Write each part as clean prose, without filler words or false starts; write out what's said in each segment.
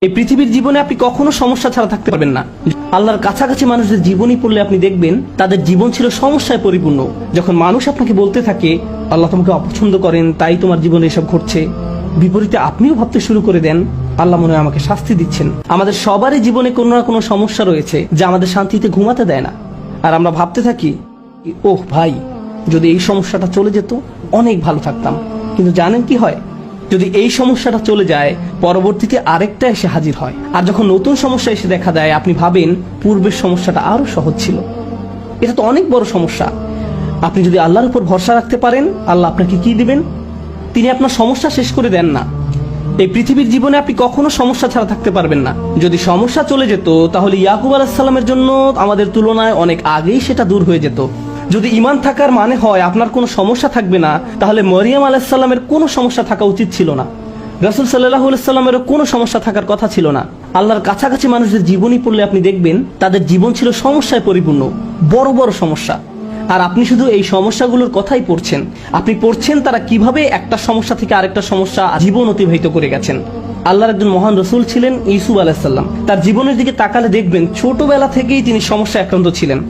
এই পৃথিবীর জীবনে আপনি কখনো সমস্যা ছাড়া থাকতে পারবেন না। আল্লাহর কাছাকাছি মানুষদের জীবনী পড়লে আপনি দেখবেন তাদের জীবন ছিল সমস্যায় পরিপূর্ণ। যখন মানুষ আপনাকে বলতে থাকে আল্লাহ তোমাকে অপছন্দ করেন, তাই তোমার জীবনে এসব ঘটছে, বিপরীতে আপনিও ভাবতে শুরু করে দেন আল্লাহ মনে হয় আমাকে শাস্তি দিচ্ছেন। আমাদের সবারই জীবনে কোনো না কোনো সমস্যা রয়েছে যা আমাদের শান্তিতে ঘুমাতে দেয় না। আর আমরা ভাবতে থাকি ওহ ভাই, যদি এই সমস্যাটা চলে যেত অনেক ভালো থাকতাম। কিন্তু জানেন কি হয়? যদি এই সমস্যাটা চলে যায় পরবর্তীতে আরেকটা এসে হাজির হয়। আর যখন নতুন সমস্যা এসে দেখা দেয় আপনি ভাবেন পূর্বের সমস্যাটা আরো সহজ ছিল। এটা তো অনেক বড় সমস্যা। আপনি যদি আল্লাহর উপর ভরসা রাখতে পারেন আল্লাহ আপনাকে কি দিবেন? তিনি আপনার সমস্যা শেষ করে দেন না। এই পৃথিবীর জীবনে আপনি কখনো সমস্যা ছাড়া থাকতে পারবেন না। যদি সমস্যা চলে যেত তাহলে ইয়াকুব আলাইহিস সালামের জন্য আমাদের তুলনায় অনেক আগেই সেটা দূর হয়ে যেত। যদি ঈমান থাকার মানে হয় আপনার কোনো সমস্যা থাকবে না, তাহলে মরিয়ম আলাইহিস সালামের কোনো সমস্যা থাকা উচিত ছিল না। রাসূল সাল্লাল্লাহু আলাইহি সাল্লামেরও কোনো সমস্যা থাকার কথা ছিল না। আল্লাহর কাছাকাছি মানুষদের জীবনী পড়লে আপনি দেখবেন তাদের জীবন ছিল সমস্যায় পরিপূর্ণ, বড় বড় সমস্যা। আর আপনি শুধু এই সমস্যাগুলোর কথাই পড়ছেন। আপনি পড়ছেন তারা কিভাবে একটা সমস্যা থেকে আরেকটা সমস্যা জীবন অতিবাহিত করে গেছেন। আল্লাহর একজন মহান রসুল ছিলেন ইউসুফ আলাইহিস সালাম। তার জীবনের দিকে তাকালে দেখবেন ছোটবেলা থেকেই তিনি সমস্যায় আক্রান্ত ছিলেন।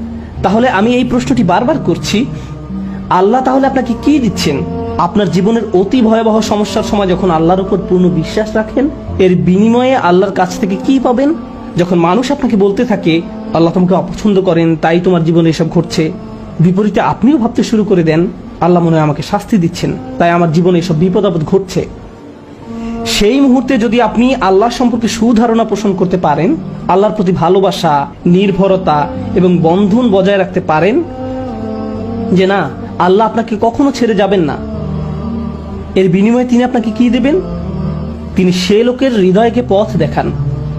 তাহলে আমি এই প্রশ্নটি বারবার করছি, আল্লাহ তাহলে আপনাকে কি দিচ্ছেন? আপনার জীবনের অতি ভয়াবহ সমস্যার সময় যখন আল্লাহর উপর পূর্ণ বিশ্বাস রাখেন, এর বিনিময়ে আল্লাহর কাছ থেকে কি পাবেন? যখন মানুষ আপনাকে বলতে থাকে আল্লাহ তোমাকে অপছন্দ করেন, তাই তোমার জীবনে এসব ঘটছে, বিপরীতে আপনিও ভাবতে শুরু করে দেন আল্লাহ মনে হয় আমাকে শাস্তি দিচ্ছেন, তাই আমার জীবনে এসব বিপদ আপদ ঘটছে। সেই মুহূর্তে যদি আপনি আল্লাহ সম্পর্কে সুধারণা পোষণ করতে পারেন, আল্লাহর প্রতি ভালোবাসা, নির্ভরতা এবং বন্ধন বজায় রাখতে পারেন যে না, আল্লাহ আপনাকে কখনো ছেড়ে যাবেন না, এর বিনিময়ে তিনি আপনাকে কি দেবেন? তিনি সে লোকের হৃদয়কে পথ দেখান।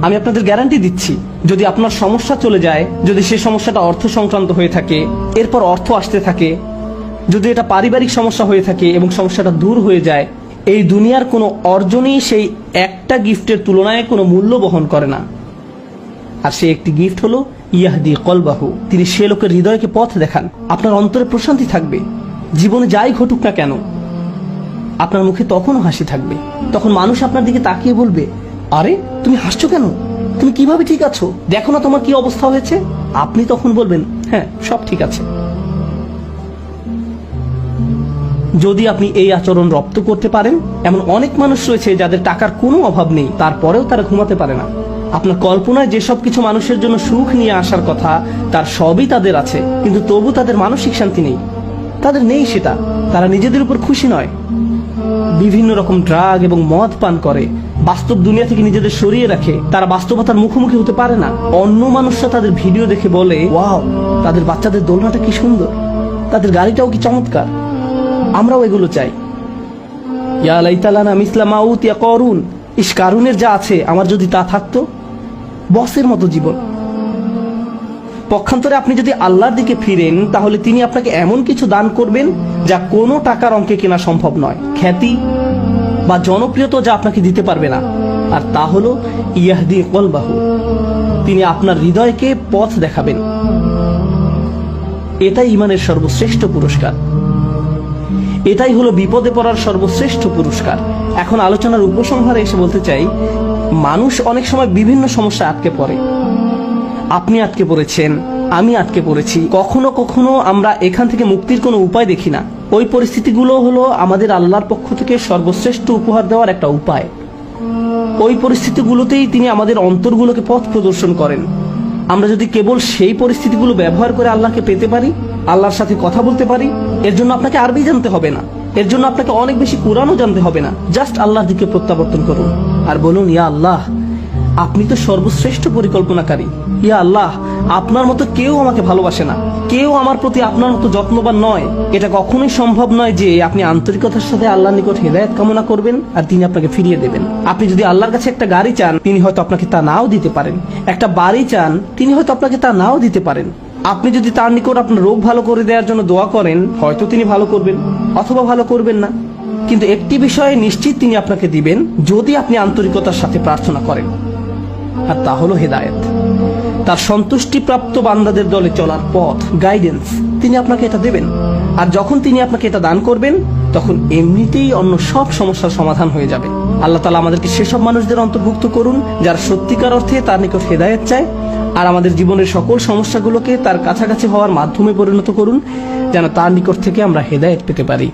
আমি আপনাদের গ্যারান্টি দিচ্ছি, যদি আপনার সমস্যা চলে যায়, যদি সে সমস্যাটা অর্থ সংক্রান্ত হয়ে থাকে, এরপর অর্থ আসতে থাকে, যদি এটা পারিবারিক সমস্যা হয়ে থাকে এবং সমস্যাটা দূর হয়ে যায়, এই দুনিয়ার কোনো অর্জনই সেই একটা গিফটের তুলনায় কোনো মূল্য বহন করে না। আর সেই একটি গিফট হলো ইয়াহদি কলবাহু, তিনি সে লোকের হৃদয়কে পথ দেখান। আপনার অন্তরে প্রশান্তি থাকবে। জীবনে যাই ঘটুক না কেন আপনার মুখে তখনও হাসি থাকবে। তখন মানুষ আপনার দিকে তাকিয়ে বলবে, আরে তুমি হাসছো কেন? তুমি কিভাবে ঠিক আছো? দেখো না তোমার কি অবস্থা হয়েছে। আপনি তখন বলবেন হ্যাঁ, সব ঠিক আছে। যদি আপনি এই আচরণ রপ্ত করতে পারেন, এমন অনেক মানুষ রয়েছে যাদের টাকার কোনো অভাব নেই, তারপরেও তারা ঘুমাতে পারে না। আপনার কল্পনায় যেসব কিছু মানুষের জন্য সুখ নিয়ে আসার কথা তার সবই তাদের আছে, কিন্তু তবু তাদের মানসিক শান্তি নেই। তাদের নেই সেটা। তারা নিজেদের উপর খুশি নয়, বিভিন্ন রকম ড্রাগ এবং মদ পান করে, বাস্তব দুনিয়া থেকে নিজেদের সরিয়ে রাখে। তারা বাস্তবতার মুখোমুখি হতে পারে না। অন্য মানুষরা তাদের ভিডিও দেখে বলে ওয়াও, তাদের বাচ্চাদের দোলনাটা কি সুন্দর, তাদের গাড়িটাও কি চমৎকার, আমরাও এগুলো চাই। ইয়া লাইতালানা মিসলা মা উতিয়া করুন, ইস কারুনের যা আছে আমার যদি তা থাকতো। বসের মতো জীবন। পক্ষান্তরে আপনি যদি আল্লাহর দিকে ফিরেন, তাহলে তিনি আপনাকে এমন কিছু দান করবেন যা কোনো টাকার অঙ্কে কেনা সম্ভব নয়। খ্যাতি বা জনপ্রিয়তা যা আপনাকে দিতে পারবে না। আর তা হলো ইয়াহদি কলবাহু, তিনি আপনার হৃদয়কে পথ দেখাবেন। এটাই ঈমানের সর্বশ্রেষ্ঠ পুরস্কার। এটাই হলো বিপদে পড়ার সর্বশ্রেষ্ঠ পুরস্কার। এখন আলোচনার উপসংহারে এসে বলতে চাই, মানুষ অনেক সময় বিভিন্ন সমস্যা আটকে পড়ে। আপনি আটকে পড়েছেন, আমি আটকে পড়েছি। কখনো কখনো আমরা এখান থেকে মুক্তির কোনো উপায় দেখি না। ওই পরিস্থিতিগুলো হলো আমাদের আল্লাহর পক্ষ থেকে সর্বশ্রেষ্ঠ উপহার দেওয়ার একটা উপায়। ওই পরিস্থিতিগুলোতেই তিনি আমাদের অন্তরগুলোকে পথ প্রদর্শন করেন। আমরা যদি কেবল সেই পরিস্থিতিগুলো ব্যবহার করে আল্লাহকে পেতে পারি, আল্লাহর সাথে কথা বলতে পারি, এর জন্য আপনাকে আরবি জানতে হবে না, এর জন্য আপনাকে অনেক বেশি কোরআনও জানতে হবে না। জাস্ট আল্লাহর দিকে প্রত্যাবর্তন করুন আর বলুন, ইয়া আল্লাহ, আপনি তো সর্বশ্রেষ্ঠ পরিকল্পনাকারী। ইয়া আল্লাহ, আপনার মতো কেউ আমাকে ভালোবাসে না, কেউ আমার প্রতি আপনার মতো যত্নবান নয়। এটা কখনোই সম্ভব নয় যে আপনি আন্তরিকতার সাথে আল্লাহর নিকট হেদায়েত কামনা করবেন আর তিনি আপনাকে ফিরিয়ে দেবেন। আপনি যদি আল্লাহর কাছে একটা গাড়ি চান, তিনি হয়তো আপনাকে তা নাও দিতে পারেন। একটা বাড়ি চান, তিনি হয়তো আপনাকে তা নাও দিতে পারেন। আপনি যদি তার নিকট আপনার রোগ ভালো করে দেওয়ার জন্য দোয়া করেন, হয়তো তিনি ভালো করবেন অথবা ভালো করবেন না। কিন্তু একটি বিষয়ে নিশ্চিত তিনি আপনাকে দিবেন, যদি আপনি আন্তরিকতার সাথে প্রার্থনা করেন, আর তা হলো হেদায়েত। তার সন্তুষ্টিপ্রাপ্ত বান্দাদের দলে চলার পথ, গাইডেন্স, তিনি আপনাকে এটা দেবেন। আর যখন তিনি আপনাকে এটা দান করবেন, তখন এমনিতেই অন্য সব সমস্যার সমাধান হয়ে যাবে। আল্লাহ তাআলা আমাদেরকে সেসব মানুষদের অন্তর্ভুক্ত করুন যারা সত্যিকার অর্থে তার নিকট হেদায়েত চায়, আর আমাদের জীবনের সকল সমস্যাগুলোকে তার কাছাকাছি হওয়ার মাধ্যমে পরিণত করুন, যেন তার নিকট থেকে আমরা হেদায়েত পেতে পারি।